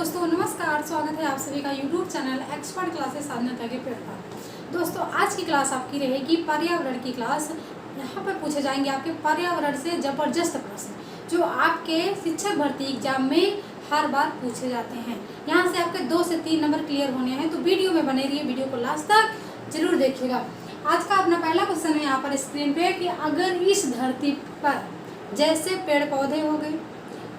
दोस्तों नमस्कार, स्वागत है आप सभी का यूट्यूब चैनल एक्सपर्ट क्लासेस साधना के प्लेटफॉर्म। दोस्तों आज की क्लास आपकी रहेगी पर्यावरण की क्लास। यहाँ पर पूछे जाएंगे आपके पर्यावरण से जबरदस्त प्रश्न जो आपके शिक्षक भर्ती एग्जाम में हर बार पूछे जाते हैं। यहाँ से आपके 2 से 3 नंबर क्लियर होने हैं, तो वीडियो में बने रहिए, वीडियो को लास्ट तक जरूर देखिएगा। आज का अपना पहला क्वेश्चन है यहाँ पर स्क्रीन पे कि अगर इस धरती पर जैसे पेड़ पौधे हो गए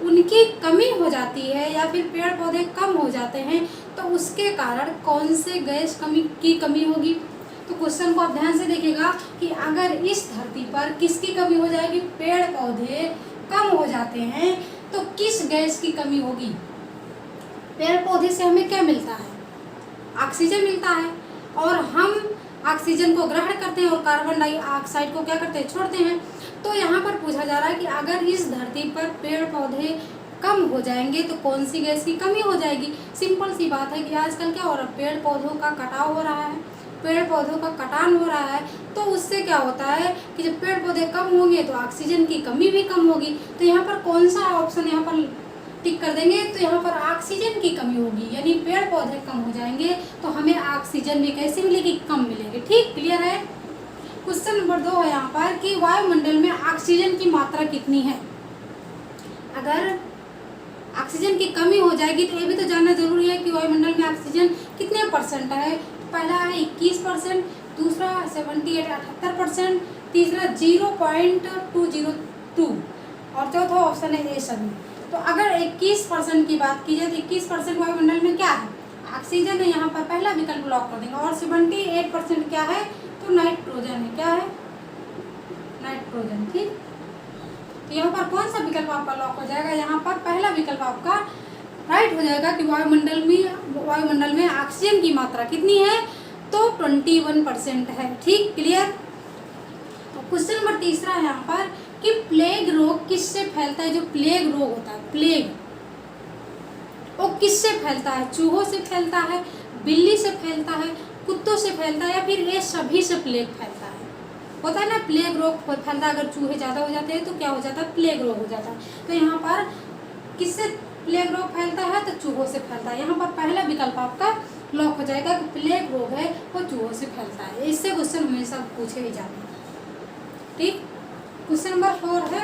उनकी कमी हो जाती है या फिर पेड़ पौधे कम हो जाते हैं तो उसके कारण कौन से गैस की कमी होगी। तो क्वेश्चन को आप ध्यान से देखिएगा कि अगर इस धरती पर किसकी कमी हो जाएगी, पेड़ पौधे कम हो जाते हैं तो किस गैस की कमी होगी। पेड़ पौधे से हमें क्या मिलता है, ऑक्सीजन मिलता है, और हम ऑक्सीजन को ग्रहण करते हैं और कार्बन डाइऑक्साइड को क्या करते हैं, छोड़ते हैं। तो यहाँ पर पूछा जा रहा है कि अगर इस धरती पर पेड़ पौधे कम हो जाएंगे तो कौन सी गैस की कमी हो जाएगी। सिंपल सी बात है कि आजकल क्या हो रहा है, पेड़ पौधों का कटाव हो रहा है, पेड़ पौधों का कटान हो रहा है, तो उससे क्या होता है कि जब पेड़ पौधे कम होंगे तो ऑक्सीजन की कमी भी कम होगी। तो यहाँ पर कौन सा ऑप्शन यहाँ पर टिक कर देंगे, तो यहाँ पर ऑक्सीजन की कमी होगी, यानी पेड़ पौधे कम हो जाएंगे तो हमें ऑक्सीजन भी कैसे मिलेगी, कम मिलेगी। ठीक, क्लियर है। क्वेश्चन नंबर 2 है यहाँ पर कि वायुमंडल में ऑक्सीजन की मात्रा कितनी है। अगर ऑक्सीजन की कमी हो जाएगी तो ये भी तो जानना जरूरी है कि वायुमंडल में ऑक्सीजन कितने परसेंट है। पहला है 21%, दूसरा 78-78%, तीसरा 0.202 और चौथा ऑप्शन है ए सभी। तो अगर 21% की बात की जाए तो 21% वायुमंडल में क्या है, ऑक्सीजन है, यहाँ पर पहला विकल्प लॉक कर देंगे। और 78% क्या है, तो नाइट्रोजन है। क्या है, नाइट्रोजन। ठीक, तो यहाँ पर कौन सा विकल्प आपका लॉक हो जाएगा, यहाँ पर पहला विकल्प आपका राइट हो जाएगा कि वायुमंडल में ऑक्सीजन की मात्रा कितनी है, तो 21% है। ठीक, क्लियर। तो क्वेश्चन नंबर 3 है यहाँ पर कि प्लेग रोग किससे फैलता है। जो प्लेग रोग होता है, प्लेग वो किससे फैलता है, चूहों से फैलता है, बिल्ली से फैलता है, कुत्तों से फैलता है, या फिर ये सभी से प्लेग फैलता है। होता है ना प्लेग रोग फैलता है, अगर चूहे ज़्यादा हो जाते हैं तो क्या हो जाता है, प्लेग रोग हो जाता है। तो यहाँ पर किससे प्लेग रोग फैलता है, तो चूहों से फैलता है। यहाँ पर पहला विकल्प आपका लॉक हो जाएगा कि प्लेग रोग है वो चूहों से फैलता है। इससे क्वेश्चन हमेशा पूछे ही जाते हैं। ठीक, क्वेश्चन नंबर 4 है।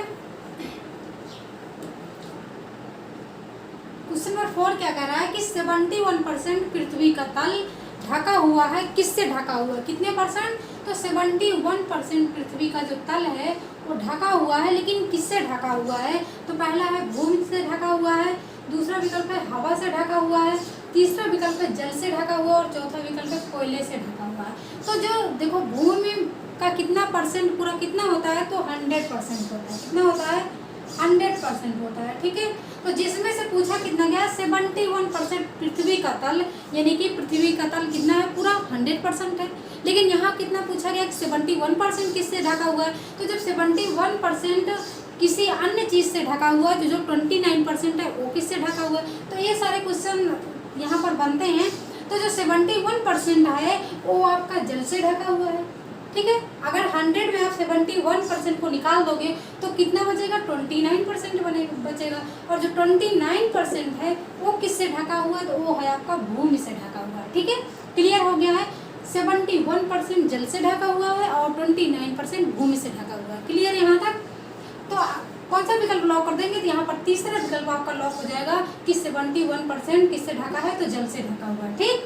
क्वेश्चन नंबर 4 क्या कह रहा है कि 71% पृथ्वी का तल ढका हुआ है। किससे ढका हुआ है, कितने परसेंट, तो 71% पृथ्वी का जो तल है वो ढका हुआ है। लेकिन किससे ढका हुआ है, तो पहला है भूमि से ढका हुआ है, दूसरा विकल्प है हवा से ढका हुआ है, तीसरा विकल्प है जल से ढका हुआ और चौथा विकल्प है कोयले से ढका हुआ है। तो जो देखो भूमि का कितना परसेंट पूरा कितना होता है, तो 100% होता है। कितना होता है, 100% होता है। ठीक है, तो जिसमें से पूछा कितना गया, 71% पृथ्वी का तल, यानी कि पृथ्वी का तल कितना है, पूरा 100% है। लेकिन यहाँ कितना पूछा गया, 71% किससे ढका हुआ है। तो जब 71% किसी अन्य चीज़ से ढका हुआ है, तो जो 29% है वो किससे ढका हुआ है। तो ये सारे क्वेश्चन यहाँ पर बनते हैं। तो जो 71% है वो आपका जल से ढका हुआ है। ठीक है, अगर 100 में आप 71% को निकाल दोगे तो कितना बचेगा, 29% बचेगा। और जो 29% है वो किससे ढका हुआ है, तो वो है आपका भूमि से ढका हुआ है। ठीक है, क्लियर हो गया है। 71% जल से ढका हुआ है और 29% भूमि से ढका हुआ है। क्लियर यहाँ तक। तो कौन सा विकल्प लॉक कर देंगे, तो यहाँ पर तीसरा विकल्प आपका लॉक हो जाएगा कि 71% किससे ढका है, तो जल से ढका हुआ है। ठीक,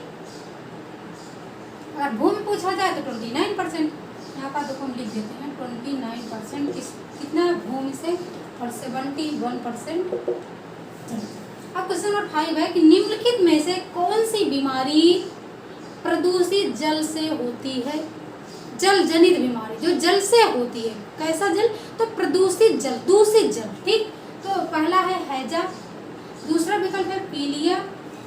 अगर भूमि पूछा जाए तो 29%, यहाँ पर देखो हम लिख देते हैं 29% कितना है भूमि से और 71%। अब क्वेश्चन नंबर 5 है कि निम्नलिखित में से कौन सी बीमारी प्रदूषित जल से होती है। जल जनित बीमारी जो जल से होती है, कैसा जल, तो प्रदूषित जल, दूषित जल। ठीक, तो पहला है हैजा, दूसरा विकल्प है पीलिया,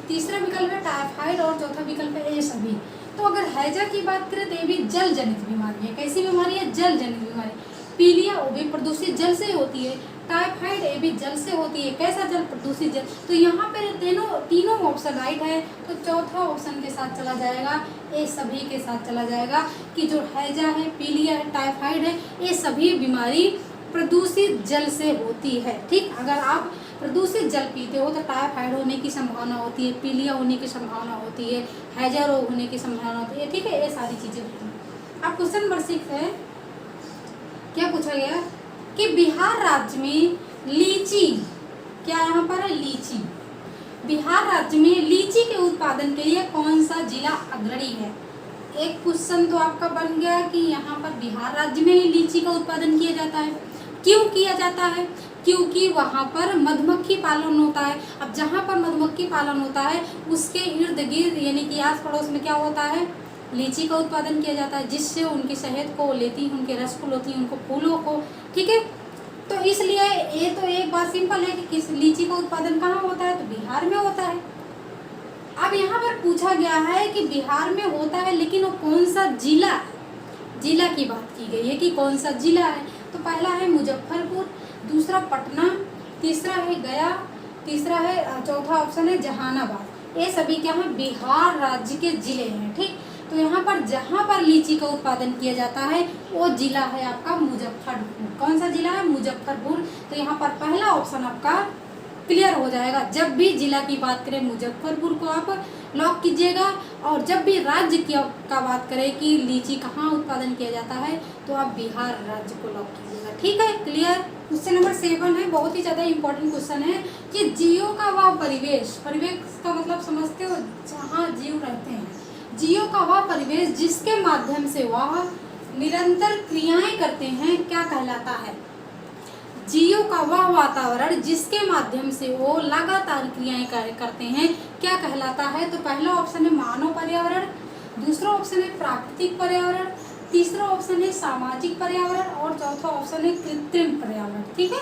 तीसरा विकल्प है टाइफाइड और चौथा विकल्प है ये सभी। तो अगर हैजा की बात करें तो ये भी जल जनित बीमारी है। कैसी बीमारी है, जल जनित बीमारी। पीलिया वो भी प्रदूषित जल से होती है, टाइफाइड ये भी जल से होती है। कैसा जल, प्रदूषित जल। तो यहाँ पे तीनों ऑप्शन राइट है, तो चौथा ऑप्शन के साथ चला जाएगा, ये सभी के साथ चला जाएगा कि जो हैजा है, पीलिया है, टाइफाइड है, ये सभी बीमारी प्रदूषित जल से होती है। ठीक, अगर आप प्रदूषित जल पीते हो तो टाइफाइड होने की संभावना होती है, पीलिया होने की संभावना होती है, हैजा रोग होने की संभावना होती है। ठीक है, ये सारी चीज़ें होती हैं। अब क्वेश्चन नंबर 6 है, क्या पूछा गया कि बिहार राज्य में लीची, क्या यहाँ पर है लीची, बिहार राज्य में लीची के उत्पादन के लिए कौन सा जिला अग्रणी है। एक क्वेश्चन तो आपका बन गया कि यहाँ पर बिहार राज्य में ही लीची का उत्पादन किया जाता है। क्यों किया जाता है? क्योंकि वहाँ पर मधुमक्खी पालन होता है। अब जहाँ पर मधुमक्खी पालन होता है उसके इर्द गिर्द यानी कि आस पड़ोस में क्या होता है, लीची का उत्पादन किया जाता है, जिससे उनकी शहद को लेती हैं, उनके रस को लेती हैं, उनको फूलों को। ठीक है, तो इसलिए ये तो एक बात सिंपल है कि किस लीची का उत्पादन कहाँ होता है, तो बिहार में होता है। अब यहाँ पर पूछा गया है कि बिहार में होता है लेकिन वो कौन सा जिला है, जिला की बात की गई है कि कौन सा जिला है। तो पहला है मुजफ्फरपुर, दूसरा पटना, तीसरा है गया, तीसरा है, चौथा ऑप्शन है जहानाबाद। ये सभी क्या है, बिहार राज्य के जिले हैं। ठीक, तो यहाँ पर जहाँ पर लीची का उत्पादन किया जाता है वो जिला है आपका मुजफ्फरपुर। कौन सा जिला है, मुजफ्फरपुर। तो यहाँ पर पहला ऑप्शन आपका क्लियर हो जाएगा। जब भी जिला की बात करें मुजफ्फरपुर को आप लॉक कीजिएगा, और जब भी राज्य की का बात करें कि लीची कहाँ उत्पादन किया जाता है तो आप बिहार राज्य को लॉक कीजिएगा। ठीक है, क्लियर। क्वेश्चन नंबर 7 है, बहुत ही ज़्यादा इंपॉर्टेंट क्वेश्चन है कि जीवों का वह परिवेश, परिवेश का मतलब समझते हो, जहाँ जीव रहते हैं, जीवों का वह परिवेश जिसके माध्यम से वह निरंतर क्रियाएं करते हैं क्या कहलाता है। जीवों का वह वातावरण जिसके माध्यम से वो लगातार क्रियाएं करते हैं क्या कहलाता है। तो पहला ऑप्शन है मानव पर्यावरण, दूसरा ऑप्शन है प्राकृतिक पर्यावरण, तीसरा ऑप्शन है सामाजिक पर्यावरण और चौथा ऑप्शन है कृत्रिम पर्यावरण। ठीक है,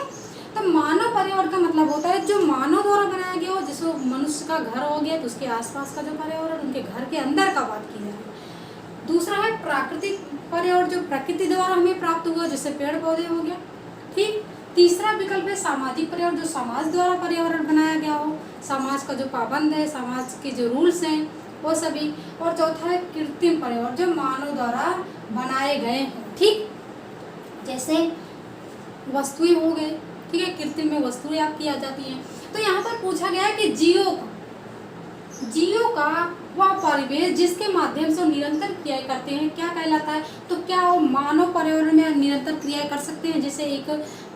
तो मानव पर्यावरण का मतलब होता है जो मानव द्वारा बनाया गया हो, जैसे मनुष्य का घर हो गया तो उसके आसपास का जो पर्यावरण, उनके घर के अंदर का बात की जाए। दूसरा है प्राकृतिक पर्यावरण जो प्रकृति द्वारा हमें प्राप्त हुआ, जैसे पेड़ पौधे हो गया। ठीक, तीसरा विकल्प है सामाजिक पर्यावरण जो समाज द्वारा पर्यावरण बनाया गया हो, समाज का जो पाबंद है, समाज के जो रूल्स हैं वो सभी। और चौथा है कृत्रिम पर्यावरण जो मानव द्वारा बनाए गए हैं। ठीक, जैसे वस्तुएं हो गए। ठीक है, कृत्रिम में वस्तुएं आपकी आ जाती हैं। तो यहाँ पर पूछा गया है कि जीवों का वह परिवेश जिसके माध्यम से वो निरंतर क्रियाएं करते हैं क्या कहलाता है। तो क्या वो मानव पर्यावरण में निरंतर क्रियाएं कर सकते हैं। जैसे एक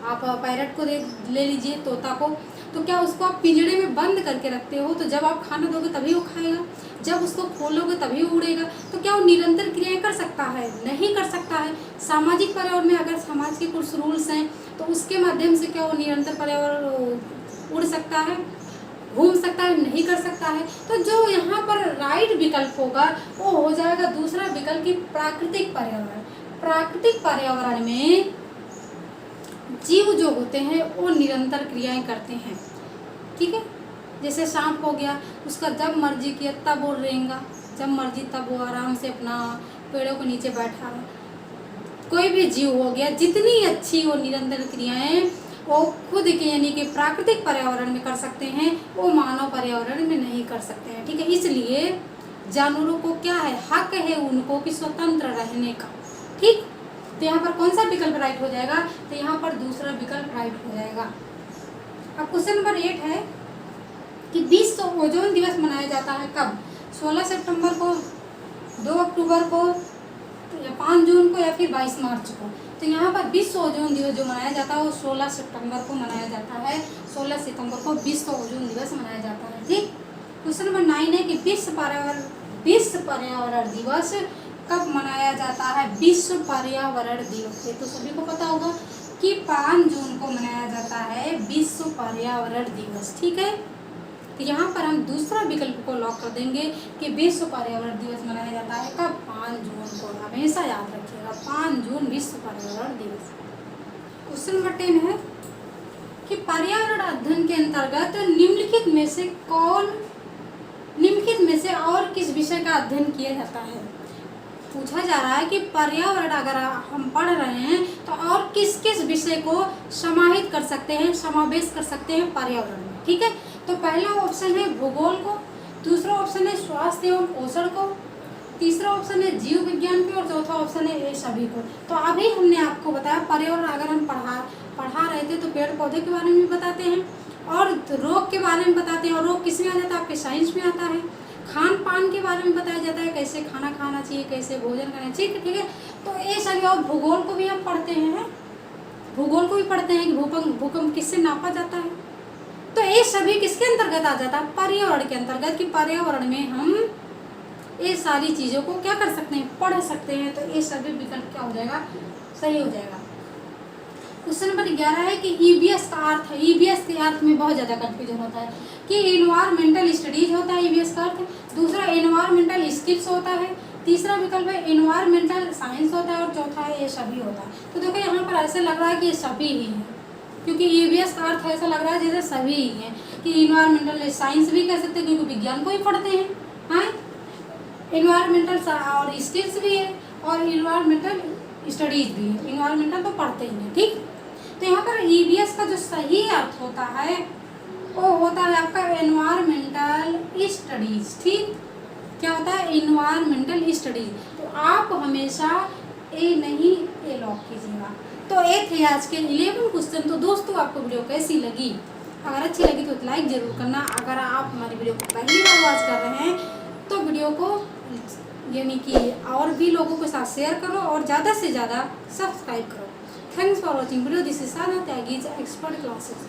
आप पैरट को ले लीजिए, तोता को, तो क्या उसको आप पिंजड़े में बंद करके रखते हो, तो जब आप खाना दोगे तभी वो खाएगा, जब उसको खोलोगे तभी वो उड़ेगा। तो क्या वो निरंतर क्रियाएं कर सकता है, नहीं कर सकता है। सामाजिक पर्यावरण में अगर समाज के कुछ रूल्स हैं तो उसके माध्यम से क्या वो निरंतर पर्यावरण उड़ सकता है, घूम सकता है, नहीं कर सकता है। तो जो यहाँ पर राइट विकल्प होगा वो हो जाएगा दूसरा विकल्प की प्राकृतिक पर्यावरण। प्राकृतिक पर्यावरण में जीव जो होते हैं वो निरंतर क्रियाएं करते हैं। ठीक है, जैसे सांप हो गया, उसका जब मर्जी किया तब वो रहेगा, जब मर्जी तब वो आराम से अपना पेड़ों के नीचे बैठा है। कोई भी जीव हो गया, जितनी अच्छी वो निरंतर क्रियाएं वो खुद के यानी कि प्राकृतिक पर्यावरण में कर सकते हैं, वो मानव पर्यावरण में नहीं कर सकते हैं। ठीक है, इसलिए जानवरों को क्या है, हक है उनको कि स्वतंत्र रहने का। ठीक, तो यहाँ पर कौन सा विकल्प राइट हो जाएगा, तो यहाँ पर दूसरा विकल्प राइट हो जाएगा। अब क्वेश्चन नंबर 8 है कि विश्व ओजोन दिवस मनाया जाता है कब, 16 सितंबर को, 2 अक्टूबर को, या 5 जून को, या फिर 22 मार्च को। तो यहाँ पर विश्व ओजोन दिवस जो मनाया जाता है वो 16 सितंबर को मनाया जाता है। 16 सितंबर को विश्व ओजोन दिवस मनाया जाता है। ठीक, क्वेश्चन नंबर 9 है कि विश्व पर्यावरण दिवस कब मनाया जाता है। विश्व पर्यावरण दिवस ये तो सभी को पता होगा कि 5 जून को मनाया जाता है विश्व पर्यावरण दिवस। ठीक है, तो यहाँ पर हम दूसरा विकल्प को लॉक कर देंगे कि विश्व पर्यावरण दिवस मनाया जाता है कब, 5 जून को। हमेशा याद रखिएगा 5 जून विश्व पर्यावरण दिवस। क्वेश्चन नंबर 10 है कि पर्यावरण अध्ययन के अंतर्गत निम्नलिखित में से और किस विषय का अध्ययन किया जाता है। पूछा जा रहा है कि पर्यावरण अगर हम पढ़ रहे हैं तो और किस किस विषय को समाहित कर सकते हैं, समावेश कर सकते हैं पर्यावरण में। ठीक है, तो पहला ऑप्शन है भूगोल को, दूसरा ऑप्शन है स्वास्थ्य एवं पोषण को, तीसरा ऑप्शन है जीव विज्ञान को और चौथा ऑप्शन है ये सभी को। तो अभी हमने आपको बताया पर्यावरण अगर हम पढ़ा रहे थे तो पेड़ पौधे के बारे में बताते हैं, और रोग के बारे में बताते हैं, और रोग किस में आ जाता है, आपके साइंस में आता है। खान पान के बारे में बताया जाता है, कैसे खाना खाना चाहिए, कैसे भोजन करना चाहिए, ठीक है। तो ये सभी, और भूगोल को भी हम पढ़ते हैं, भूगोल को भी पढ़ते हैं कि भूकंप किससे नापा जाता है। तो ये सभी किसके अंतर्गत आ जाता है, पर्यावरण के अंतर्गत, कि पर्यावरण में हम ये सारी चीज़ों को क्या कर सकते हैं, पढ़ सकते हैं। तो ये सभी विकल्प क्या हो जाएगा, सही हो जाएगा। क्वेश्चन नंबर 11 है कि ईबीएस का अर्थ है। ईबीएस के अर्थ में बहुत ज़्यादा कंफ्यूजन होता है कि इन्वायरमेंटल स्टडीज होता है ईबीएस का अर्थ, दूसरा इन्वायरमेंटल स्किल्स होता है, तीसरा विकल्प है इन्वायरमेंटल साइंस होता है, और चौथा है ये सभी होता है। तो देखो यहाँ पर ऐसे लग रहा है कि ये सभी ही है, क्योंकि ईबीएस का अर्थ ऐसा लग रहा है जैसे सभी ही हैं, कि इन्वायरमेंटल साइंस भी कह सकते हैं क्योंकि विज्ञान को ही पढ़ते हैं, हाँ, इन्वायरमेंटल और स्किल्स भी है, और इन्वायरमेंटल स्टडीज भी है, इन्वायरमेंटल तो पढ़ते ही हैं, ठीक। तो यहाँ पर ईबीएस का जो सही अर्थ होता है वो होता है आपका एनवायरमेंटल स्टडीज, ठीक। क्या होता है, इन्वायरमेंटल स्टडीज। तो आप हमेशा ए नहीं ए लॉक कीजिएगा। तो ये थे आज के 11 क्वेश्चन। तो दोस्तों आपको वीडियो कैसी लगी, अगर अच्छी लगी तो लाइक ज़रूर करना। अगर आप हमारी वीडियो को पहली बार वॉच कर रहे हैं तो वीडियो को यानी कि और भी लोगों के साथ शेयर करो, और ज़्यादा से ज़्यादा सब्सक्राइब करो। Thanks for watching video. This is Sadhana Tyagi expert classes.